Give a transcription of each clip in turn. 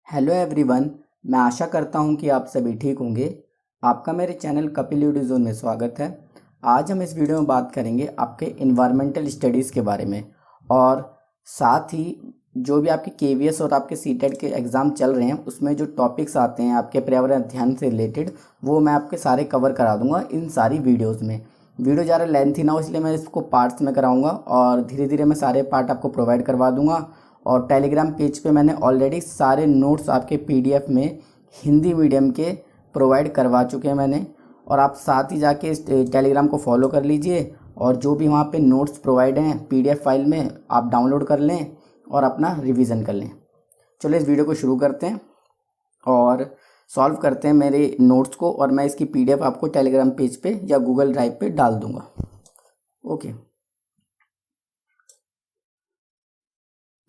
Hello everyone. मैं आशा करता हूं कि आप सभी ठीक होंगे। आपका मेरे चैनल कपिल यूडिज़ोन में स्वागत है। आज हम इस वीडियो में बात करेंगे आपके इन्वायरमेंटल स्टडीज़ के बारे में, और साथ ही जो भी आपके केवीएस और आपके सीटेट के एग्ज़ाम चल रहे हैं उसमें जो टॉपिक्स आते हैं आपके पर्यावरण अध्ययन से रिलेटेड, वो मैं आपके सारे कवर करा दूंगा इन सारी वीडियोज़ में। वीडियो ज़्यादा लेंथी ना हो इसलिए मैं इसको पार्ट्स में कराऊंगा, और धीरे धीरे मैं सारे पार्ट आपको प्रोवाइड करवा दूंगा। और टेलीग्राम पेज पे मैंने ऑलरेडी सारे नोट्स आपके पीडीएफ में हिंदी मीडियम के प्रोवाइड करवा चुके हैं मैंने, और आप साथ ही जाके इस टेलीग्राम को फॉलो कर लीजिए, और जो भी वहाँ पे नोट्स प्रोवाइड हैं पीडीएफ फाइल में आप डाउनलोड कर लें और अपना रिवीजन कर लें। चलो इस वीडियो को शुरू करते हैं और सॉल्व करते हैं मेरे नोट्स को, और मैं इसकी पीडीएफ आपको टेलीग्राम पेज पे या गूगल ड्राइव पे डाल दूंगा। ओके,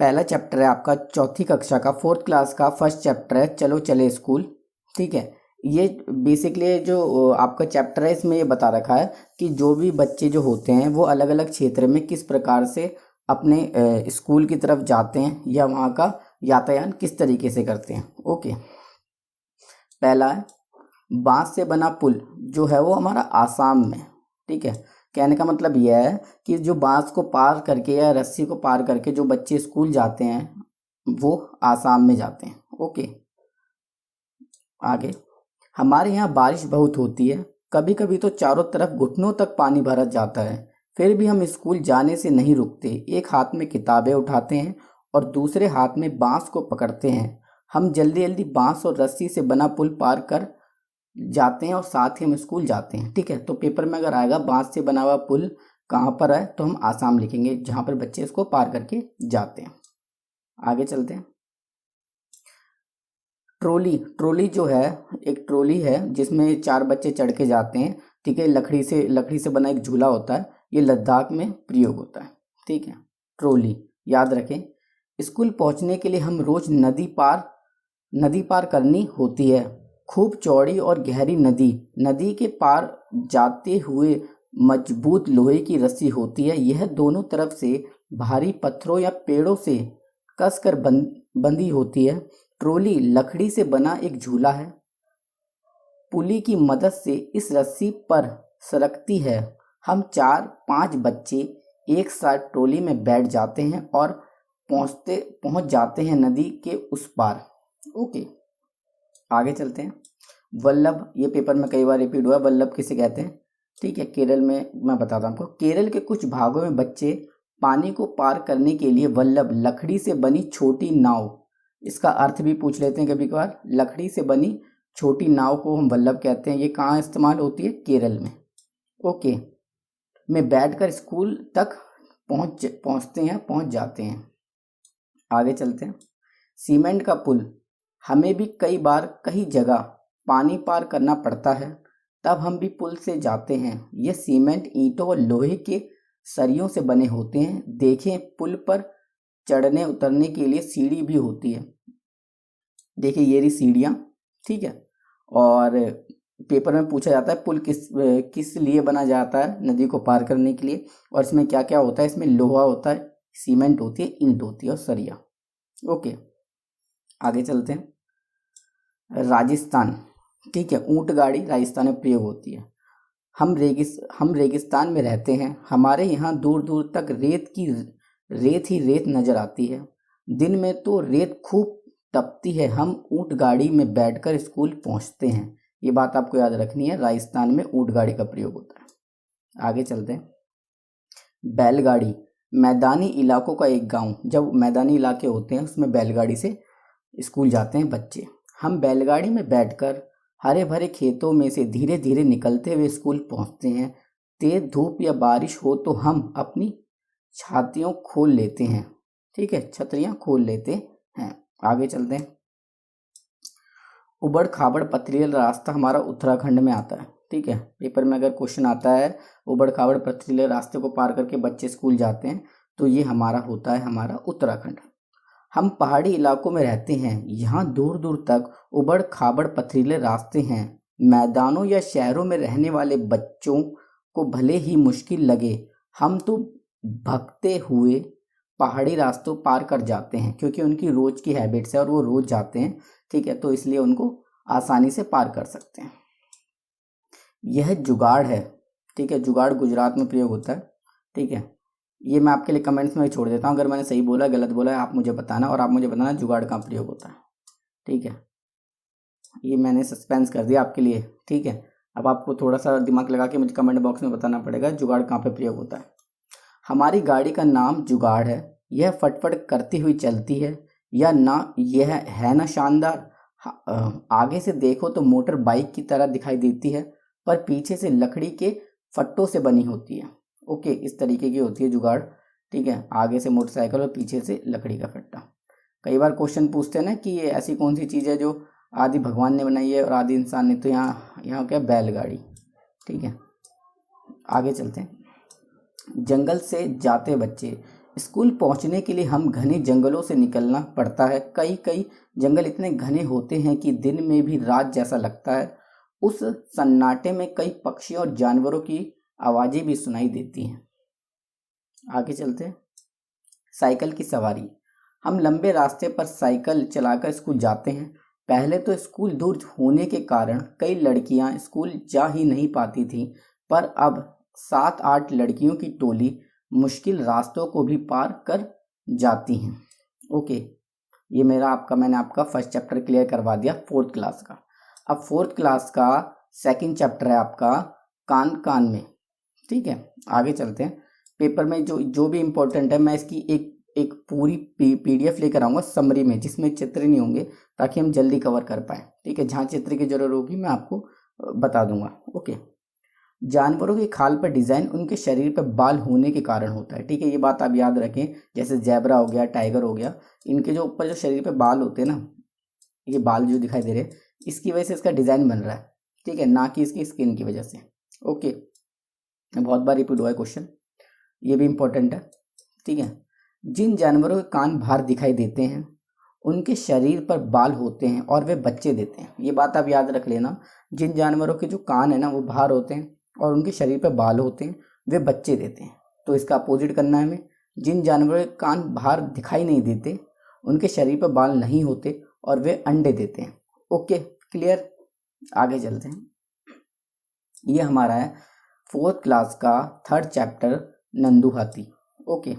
पहला चैप्टर है आपका चौथी कक्षा का, फोर्थ क्लास का फर्स्ट चैप्टर है, चलो चले स्कूल। ठीक है, ये बेसिकली जो आपका चैप्टर है इसमें ये बता रखा है कि जो भी बच्चे जो होते हैं वो अलग अलग क्षेत्र में किस प्रकार से अपने स्कूल की तरफ जाते हैं या वहाँ का यातायात किस तरीके से करते हैं। ओके, पहला है बांस से बना पुल, जो है वो हमारा आसाम में। ठीक है, कहने का मतलब यह है कि जो बांस को पार करके या रस्सी को पार करके जो बच्चे स्कूल जाते हैं वो आसाम में जाते हैं। ओके, आगे हमारे यहाँ बारिश बहुत होती है, कभी कभी तो चारों तरफ घुटनों तक पानी भर जाता है, फिर भी हम स्कूल जाने से नहीं रुकते। एक हाथ में किताबें उठाते हैं और दूसरे हाथ में बांस को पकड़ते हैं। हम जल्दी जल्दी बांस और रस्सी से बना पुल पार कर जाते हैं और साथ ही हम स्कूल जाते हैं। ठीक है, तो पेपर में अगर आएगा बांस से बना हुआ पुल कहाँ पर है तो हम आसाम लिखेंगे, जहाँ पर बच्चे इसको पार करके जाते हैं। आगे चलते हैं। ट्रॉली, ट्रॉली जो है एक ट्रॉली है जिसमें चार बच्चे चढ़ के जाते हैं। ठीक है, लकड़ी से बना एक झूला होता है, ये लद्दाख में प्रयोग होता है। ठीक है, ट्रॉली याद रखें। स्कूल पहुंचने के लिए हम रोज नदी पार करनी होती है। खूब चौड़ी और गहरी नदी के पार जाते हुए मजबूत लोहे की रस्सी होती है, यह दोनों तरफ से भारी पत्थरों या पेड़ों से कसकर बंधी होती है। ट्रॉली लकड़ी से बना एक झूला है, पुली की मदद से इस रस्सी पर सरकती है। हम 4-5 बच्चे एक साथ ट्रॉली में बैठ जाते हैं और पहुंच जाते हैं नदी के उस पार। ओके, आगे चलते हैं। वल्लभ, ये पेपर में कई बार रिपीट हुआ, वल्लभ किसे कहते हैं। ठीक है, केरल में मैं बताता हूँ आपको। केरल के कुछ भागों में बच्चे पानी को पार करने के लिए वल्लभ लकड़ी से बनी छोटी नाव, इसका अर्थ भी पूछ लेते हैं कभी कभार। लकड़ी से बनी छोटी नाव को हम वल्लभ कहते हैं। ये कहाँ इस्तेमाल होती है? केरल में। ओके, में बैठकर स्कूल तक पहुंच जाते हैं। आगे चलते हैं। सीमेंट का पुल, हमें भी कई बार कई जगह पानी पार करना पड़ता है, तब हम भी पुल से जाते हैं। ये सीमेंट ईंटों और लोहे के सरियों से बने होते हैं। देखें, पुल पर चढ़ने उतरने के लिए सीढ़ी भी होती है। देखिए ये रही सीढ़ियाँ। ठीक है, और पेपर में पूछा जाता है पुल किस लिए बना जाता है? नदी को पार करने के लिए। और इसमें क्या क्या होता है? इसमें लोहा होता है, सीमेंट होती है, ईंट होती है और सरिया। ओके, आगे चलते हैं। राजस्थान, ठीक है, ऊंट गाड़ी राजस्थान में प्रयोग होती है। हम रेगिस्तान में रहते हैं, हमारे यहाँ दूर दूर तक रेत ही रेत नजर आती है। दिन में तो रेत खूब तपती है। हम ऊंट गाड़ी में बैठकर स्कूल पहुँचते हैं। ये बात आपको याद रखनी है, राजस्थान में ऊंट गाड़ी का प्रयोग होता है। आगे चलते हैं। बैलगाड़ी, मैदानी इलाकों का एक गांव। जब मैदानी इलाके होते हैं उसमें बैलगाड़ी से स्कूल जाते हैं बच्चे। हम बैलगाड़ी में बैठकर हरे भरे खेतों में से धीरे धीरे निकलते हुए स्कूल पहुंचते हैं। तेज धूप या बारिश हो तो हम अपनी छातियाँ खोल लेते हैं। ठीक है, छतरियाँ खोल लेते हैं। आगे चलते हैं। उबड़ खाबड़ पथरीला रास्ता हमारा उत्तराखंड में आता है। ठीक है, पेपर में अगर क्वेश्चन आता है उबड़ खाबड़ पथरीले रास्ते को पार करके बच्चे स्कूल जाते हैं, तो ये हमारा होता है हमारा उत्तराखंड। हम पहाड़ी इलाकों में रहते हैं, यहाँ दूर दूर तक उबड़ खाबड़ पथरीले रास्ते हैं। मैदानों या शहरों में रहने वाले बच्चों को भले ही मुश्किल लगे, हम तो भागते हुए पहाड़ी रास्तों पार कर जाते हैं, क्योंकि उनकी रोज की हैबिट्स है और वो रोज जाते हैं, ठीक है, तो इसलिए उनको आसानी से पार कर सकते हैं। यह जुगाड़ है, ठीक है, जुगाड़ गुजरात में प्रयोग होता है, ठीक है। ये मैं आपके लिए कमेंट्स में छोड़ देता हूँ, अगर मैंने सही बोला गलत बोला आप मुझे बताना, और आप मुझे बताना जुगाड़ कहाँ प्रयोग होता है, ठीक है। ये मैंने सस्पेंस कर दिया आपके लिए, ठीक है। अब आपको थोड़ा सा दिमाग लगा के मुझे कमेंट बॉक्स में बताना पड़ेगा जुगाड़ कहाँ पे प्रयोग होता है। हमारी गाड़ी का नाम जुगाड़ है, यह फटफट करती हुई चलती है, या ना यह है ना शानदार। आगे से देखो तो मोटर बाइक की तरह दिखाई देती है, पर पीछे से लकड़ी के फट्टों से बनी होती है। ओके, इस तरीके की होती है जुगाड़, ठीक है। आगे से मोटरसाइकिल और पीछे से लकड़ी का फट्टा। कई बार क्वेश्चन पूछते हैं ना कि ये ऐसी कौन सी चीज़ है जो आदि भगवान ने बनाई है और आदि इंसान ने, तो यहाँ क्या, बैलगाड़ी, ठीक है। आगे चलते हैं। जंगल से जाते बच्चे, स्कूल पहुंचने के लिए हम घने जंगलों से निकलना पड़ता है। कई कई जंगल इतने घने होते हैं कि दिन में भी रात जैसा लगता है। उस सन्नाटे में कई पक्षियों और जानवरों की आवाज़ें भी सुनाई देती हैं। आगे चलते हैं। साइकिल की सवारी, हम लंबे रास्ते पर साइकिल चलाकर स्कूल जाते हैं। पहले तो स्कूल दूर होने के कारण कई लड़कियां स्कूल जा ही नहीं पाती थीं, पर अब 7-8 लड़कियों की टोली मुश्किल रास्तों को भी पार कर जाती हैं। ओके, ये मैंने आपका फर्स्ट चैप्टर क्लियर करवा दिया 4th क्लास का। अब 4th क्लास का सेकंड चैप्टर है आपका कान कान में, ठीक है। आगे चलते हैं। पेपर में जो भी इम्पोर्टेंट है मैं इसकी एक पूरी PDF लेकर आऊँगा समरी में, जिसमें चित्र नहीं होंगे, ताकि हम जल्दी कवर कर पाएँ, ठीक है। जहाँ चित्र की जरूरत होगी मैं आपको बता दूंगा। ओके, जानवरों के खाल पर डिज़ाइन उनके शरीर पर बाल होने के कारण होता है, ठीक है। ये बात आप याद रखें, जैसे जैबरा हो गया, टाइगर हो गया, इनके जो ऊपर जो शरीर पे बाल होते हैं ना, ये बाल जो दिखाई दे रहे हैं, इसकी वजह से इसका डिज़ाइन बन रहा है, ठीक है, ना कि इसकी स्किन की वजह से। ओके, बहुत बार रिपीट हुआ है क्वेश्चन, ये भी इम्पोर्टेंट है, ठीक है। जिन जानवरों के कान बाहर दिखाई देते हैं उनके शरीर पर बाल होते हैं और वे बच्चे देते हैं। ये बात आप याद रख लेना, जिन जानवरों के जो कान है ना वो बाहर होते हैं और उनके शरीर पर बाल होते हैं, वे बच्चे देते हैं। तो इसका अपोजिट करना है हमें, जिन जानवरों के कान बाहर दिखाई नहीं देते, उनके शरीर पर बाल नहीं होते और वे अंडे देते हैं। Okay, clear. आगे चलते हैं। ये हमारा है 4th क्लास का 3rd चैप्टर नंदू हाथी। ओके,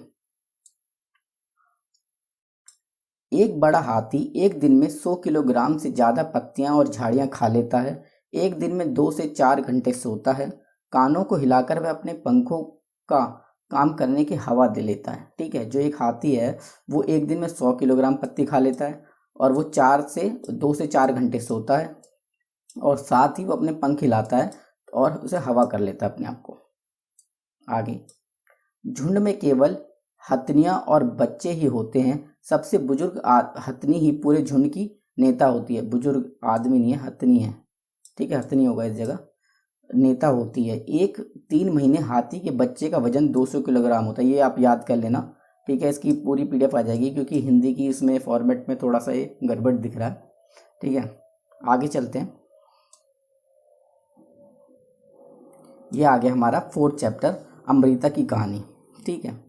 एक बड़ा हाथी एक दिन में 100 किलोग्राम से ज़्यादा पत्तियां और झाड़ियां खा लेता है। एक दिन में 2 से 4 घंटे सोता है। कानों को हिलाकर वह अपने पंखों का काम करने की हवा दे लेता है, ठीक है। जो एक हाथी है वो एक दिन में 100 किलोग्राम पत्ती खा लेता है, और वो 2 से 4 घंटे सोता है, और साथ ही वो अपने पंख हिलाता है और उसे हवा कर लेता है अपने आप को। आगे, झुंड में केवल हथनियाँ और बच्चे ही होते हैं। सबसे बुजुर्ग हथनी ही पूरे झुंड की नेता होती है। बुजुर्ग आदमी नहीं है, हथनी है, ठीक है, हथनी होगा इस जगह, नेता होती है। 3 महीने हाथी के बच्चे का वजन 200 किलोग्राम होता है। ये आप याद कर लेना, ठीक है। इसकी पूरी PDF आ जाएगी, क्योंकि हिंदी की इसमें फॉर्मेट में थोड़ा सा ये गड़बड़ दिख रहा है, ठीक है। आगे चलते हैं। ये आ गया हमारा 4th चैप्टर अमृता की कहानी, ठीक है।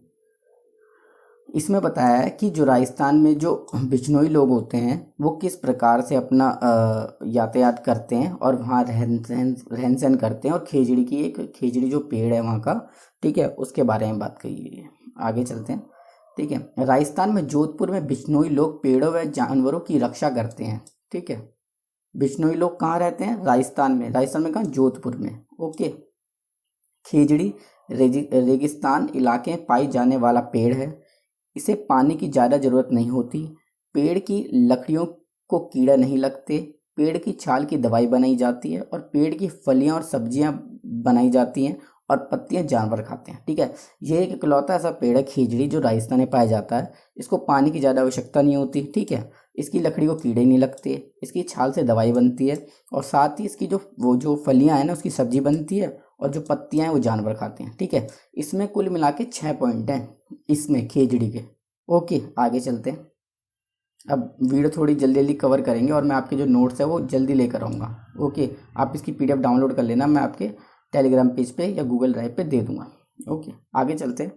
इसमें बताया है कि जो राजस्थान में जो बिजनोई लोग होते हैं वो किस प्रकार से अपना यातायात करते हैं और वहाँ रहन सहन करते हैं, और खेजड़ी जो पेड़ है वहाँ का, ठीक है, उसके बारे में बात कही गई है। आगे चलते हैं, ठीक है। राजस्थान में जोधपुर में बिजनोई लोग पेड़ों व जानवरों की रक्षा करते हैं, ठीक है। बिजनोई लोग कहाँ रहते हैं? राजस्थान में कहाँ? जोधपुर में। ओके, खेजड़ी रेगिस्तान इलाके में पाई जाने वाला पेड़ है। इसे पानी की ज़्यादा ज़रूरत नहीं होती। पेड़ की लकड़ियों को कीड़ा नहीं लगते। पेड़ की छाल की दवाई बनाई जाती है, और पेड़ की फलियां और सब्जियां बनाई जाती हैं, और पत्तियां जानवर खाते हैं, ठीक है। ये एक इकलौता ऐसा पेड़ है खेजड़ी जो राजस्थान में पाया जाता है। इसको पानी की ज़्यादा आवश्यकता नहीं होती, ठीक है। इसकी लकड़ी को कीड़े नहीं लगते, इसकी छाल से दवाई बनती है, और साथ ही इसकी जो फलियां हैं ना उसकी सब्जी बनती है, और जो पत्तियां हैं वो जानवर खाते हैं, ठीक है। इसमें कुल मिला के 6 पॉइंट हैं इसमें खेजड़ी के। ओके, आगे चलते हैं। अब वीडियो थोड़ी जल्दी जल्दी कवर करेंगे, और मैं आपके जो नोट्स है वो जल्दी लेकर आऊँगा। ओके, आप इसकी PDF डाउनलोड कर लेना, मैं आपके टेलीग्राम पेज पे या गूगल ड्राइव पे दे दूँगा। ओके, आगे चलते हैं।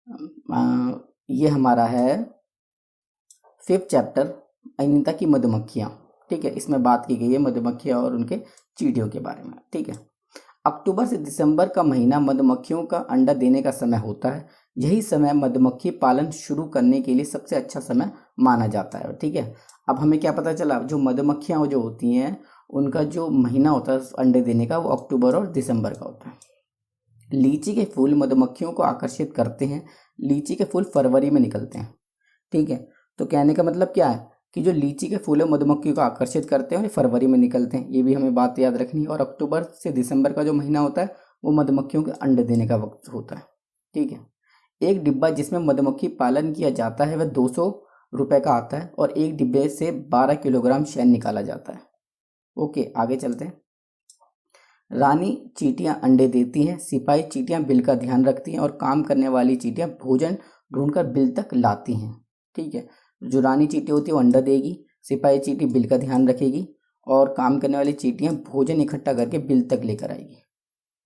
ये हमारा है 5th चैप्टर अनिता की मधुमक्खियाँ। ठीक है, इसमें बात की गई है मधुमक्खियाँ और उनके चींटियों के बारे में। ठीक है, अक्टूबर से दिसंबर का महीना मधुमक्खियों का अंडा देने का समय होता है। यही समय मधुमक्खी पालन शुरू करने के लिए सबसे अच्छा समय माना जाता है। ठीक है, अब हमें क्या पता चला, जो मधुमक्खियाँ जो होती हैं उनका जो महीना होता है अंडे देने का वो अक्टूबर और दिसंबर का होता है। लीची के फूल मधुमक्खियों को आकर्षित करते हैं। लीची के फूल फरवरी में निकलते हैं। ठीक है, तो कहने का मतलब क्या है कि जो लीची के फूल है मधुमक्खियों को आकर्षित करते हैं और ये फरवरी में निकलते हैं। ये भी हमें बात याद रखनी है। और अक्टूबर से दिसंबर का जो महीना होता है वो मधुमक्खियों के अंडे देने का वक्त होता है। ठीक है, एक डिब्बा जिसमें मधुमक्खी पालन किया जाता है वह 200 रुपये का आता है और एक डिब्बे से 12 किलोग्राम शहद निकाला जाता है। ओके, आगे चलते हैं। रानी चींटियां अंडे देती हैं। सिपाही चींटियां बिल का ध्यान रखती हैं और काम करने वाली चींटियां भोजन ढूंढकर बिल तक लाती हैं। ठीक है, जो रानी चींटी होती है वो अंडा देगी, सिपाही चींटी बिल का ध्यान रखेगी और काम करने वाली चींटियां भोजन इकट्ठा करके बिल तक लेकर आएगी।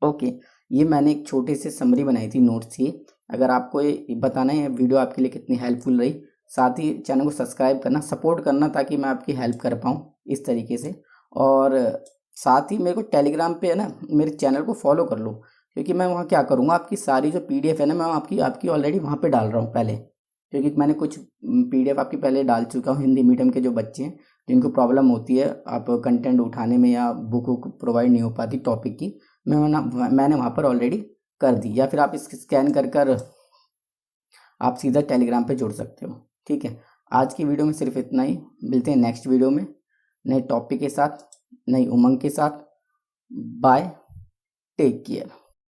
ओके, ये मैंने एक छोटी सी समरी बनाई थी नोट्स की। अगर आपको ये बताना है वीडियो आपके लिए कितनी हेल्पफुल रही, साथ ही चैनल को सब्सक्राइब करना, सपोर्ट करना ताकि मैं आपकी हेल्प कर पाऊँ इस तरीके से। और साथ ही मेरे को टेलीग्राम पे है ना मेरे चैनल को फॉलो कर लो, क्योंकि मैं वहाँ क्या करूँगा आपकी सारी जो पीडीएफ है ना मैं आपकी ऑलरेडी वहाँ पे डाल रहा हूँ पहले, क्योंकि मैंने कुछ पीडीएफ आपकी पहले डाल चुका हूँ। हिंदी मीडियम के जो बच्चे हैं जिनको प्रॉब्लम होती है आप कंटेंट उठाने में या बुक प्रोवाइड नहीं हो पाती टॉपिक की, मैंने वहाँ पर ऑलरेडी कर दी, या फिर आप इसको स्कैन कर आप सीधा टेलीग्राम पे जुड़ सकते हो। ठीक है, आज की वीडियो में सिर्फ इतना ही। मिलते हैं नेक्स्ट वीडियो में नए टॉपिक के साथ, नई उमंग के साथ। Bye, take care.